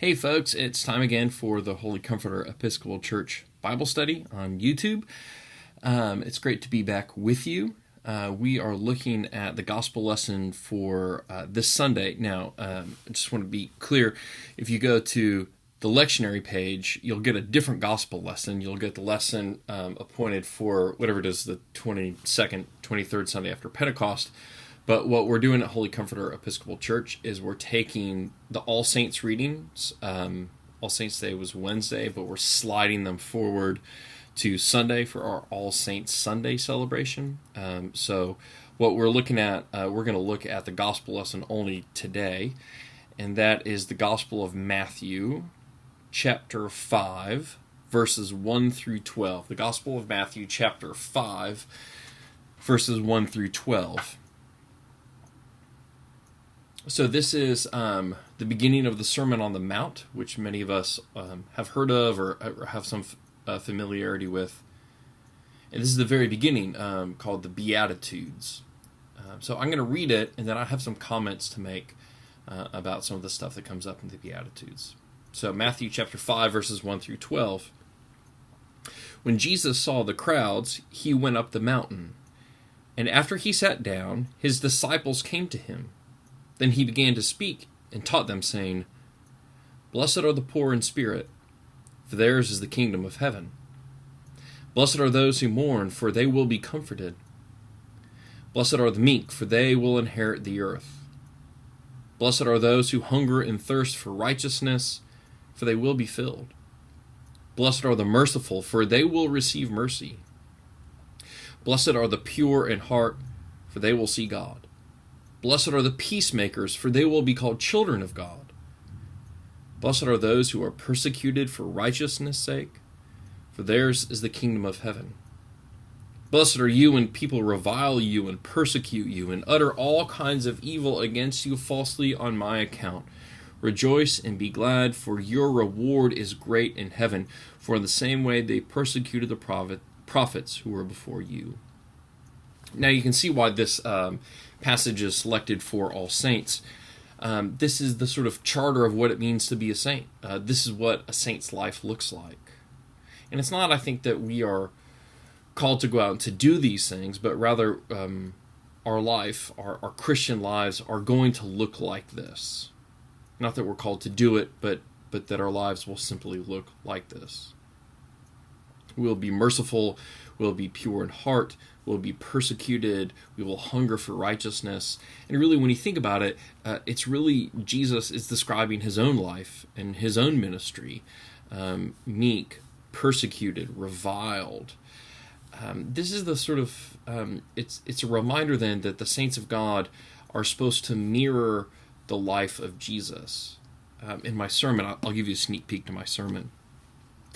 Hey folks, it's time again for the Holy Comforter Episcopal Church Bible Study on YouTube. It's great to be back with you. We are looking at the gospel lesson for this Sunday. Now, I just want to be clear, if you go to the lectionary page, you'll get a different gospel lesson. You'll get the lesson appointed for whatever it is, the 22nd, 23rd Sunday after Pentecost. But what we're doing at Holy Comforter Episcopal Church is we're taking the All Saints readings. All Saints Day was Wednesday, but we're sliding them forward to Sunday for our All Saints Sunday celebration. So what we're looking at, we're going to look at the gospel lesson only today, and that is the Gospel of Matthew, chapter 5, verses 1 through 12. The Gospel of Matthew, chapter 5, verses 1 through 12. So this is the beginning of the Sermon on the Mount, which many of us have heard of or have some familiarity with. And this is the very beginning, called the Beatitudes. So I'm going to read it, and then I have some comments to make about some of the stuff that comes up in the Beatitudes. So Matthew chapter 5, verses 1 through 12. When Jesus saw the crowds, he went up the mountain. And after he sat down, his disciples came to him. Then he began to speak and taught them, saying, "Blessed are the poor in spirit, for theirs is the kingdom of heaven. Blessed are those who mourn, for they will be comforted. Blessed are the meek, for they will inherit the earth. Blessed are those who hunger and thirst for righteousness, for they will be filled. Blessed are the merciful, for they will receive mercy. Blessed are the pure in heart, for they will see God. Blessed are the peacemakers, for they will be called children of God. Blessed are those who are persecuted for righteousness' sake, for theirs is the kingdom of heaven. Blessed are you when people revile you and persecute you and utter all kinds of evil against you falsely on my account. Rejoice and be glad, for your reward is great in heaven, for in the same way they persecuted the prophets who were before you." Now you can see why this passage is selected for All Saints. This is the sort of charter of what it means to be a saint. This is what a saint's life looks like. And it's not, I think, that we are called to go out and to do these things, but rather our life, our Christian lives are going to look like this. Not that we're called to do it, but that our lives will simply look like this. We'll be merciful, we'll be pure in heart, we'll be persecuted, we will hunger for righteousness. And really, when you think about it, it's really Jesus is describing his own life and his own ministry. Meek, persecuted, reviled. This is the sort of, it's a reminder then that the saints of God are supposed to mirror the life of Jesus. In my sermon, I'll give you a sneak peek to my sermon.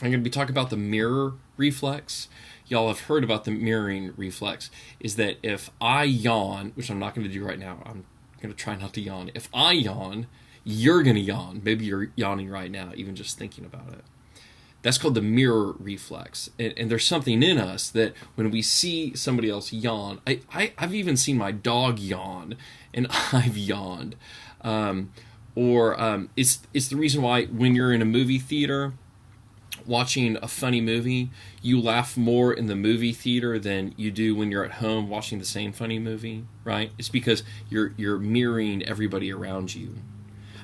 I'm going to be talking about the mirror reflex. Y'all have heard about the mirroring reflex, is that if I yawn, which I'm not going to do right now, I'm going to try not to yawn. If I yawn, you're going to yawn. Maybe you're yawning right now, even just thinking about it. That's called the mirror reflex. And there's something in us that when we see somebody else yawn, I've even seen my dog yawn, and I've yawned. It's the reason why when you're in a movie theater watching a funny movie, you laugh more in the movie theater than you do when you're at home watching the same funny movie, right? It's because you're mirroring everybody around you.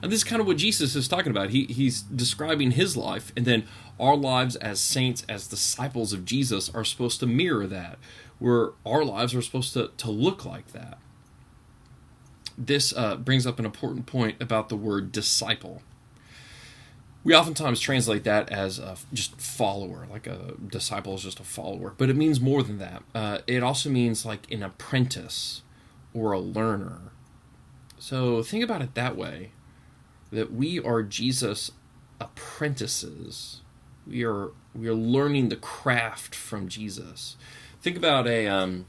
And this is kind of what Jesus is talking about. He's describing his life, and then our lives as saints, as disciples of Jesus, are supposed to mirror that, where our lives are supposed to look like that. This brings up an important point about the word disciple. We oftentimes translate that as just follower, like a disciple is just a follower, but it means more than that. It also means like an apprentice or a learner. So think about it that way, that we are Jesus' apprentices. We are learning the craft from Jesus. Think about I don't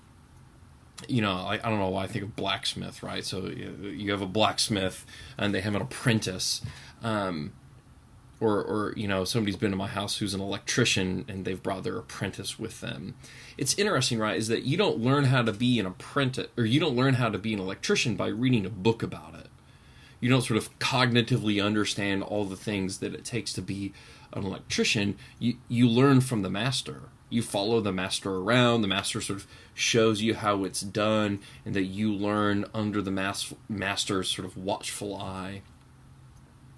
know why I think of blacksmith, right? So you have a blacksmith and they have an apprentice. Or somebody's been to my house who's an electrician and they've brought their apprentice with them. It's interesting, right, is that you don't learn how to be an apprentice, or you don't learn how to be an electrician by reading a book about it. You don't sort of cognitively understand all the things that it takes to be an electrician. You learn from the master. You follow the master around. The master sort of shows you how it's done, and that you learn under the master's sort of watchful eye.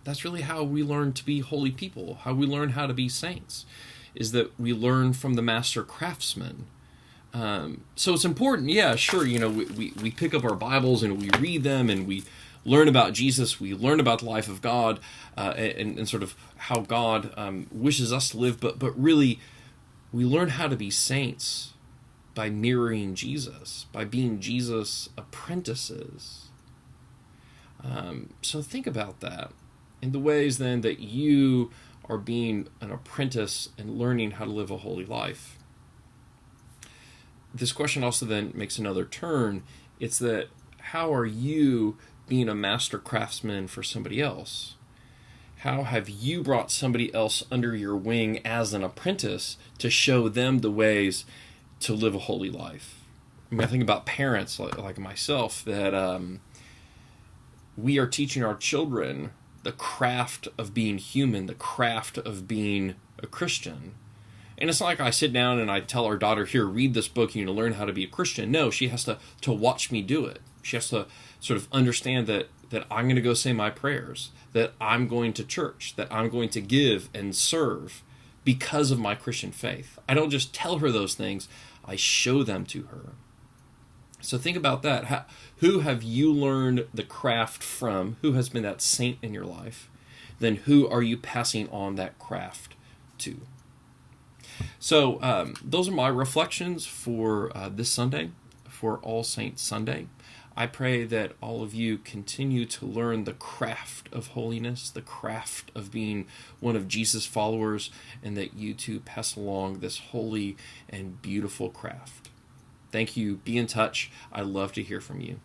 That's really how we learn to be holy people, how we learn how to be saints, is that we learn from the master craftsman. So it's important, yeah, sure, we pick up our Bibles and we read them and we learn about Jesus, we learn about the life of God, and sort of how God wishes us to live, but really we learn how to be saints by mirroring Jesus, by being Jesus' apprentices. So think about that in the ways then that you are being an apprentice and learning how to live a holy life. This question also then makes another turn. It's that how are you being a master craftsman for somebody else? How have you brought somebody else under your wing as an apprentice to show them the ways to live a holy life? I mean, I think about parents like myself, that we are teaching our children the craft of being human, the craft of being a Christian. And it's not like I sit down and I tell our daughter, here, read this book, you need to learn how to be a Christian. No, she has to watch me do it. She has to sort of understand that I'm going to go say my prayers, that I'm going to church, that I'm going to give and serve because of my Christian faith. I don't just tell her those things, I show them to her. So think about that. Who have you learned the craft from? Who has been that saint in your life? Then who are you passing on that craft to? So those are my reflections for this Sunday, for All Saints Sunday. I pray that all of you continue to learn the craft of holiness, the craft of being one of Jesus' followers, and that you too pass along this holy and beautiful craft. Thank you. Be in touch. I love to hear from you.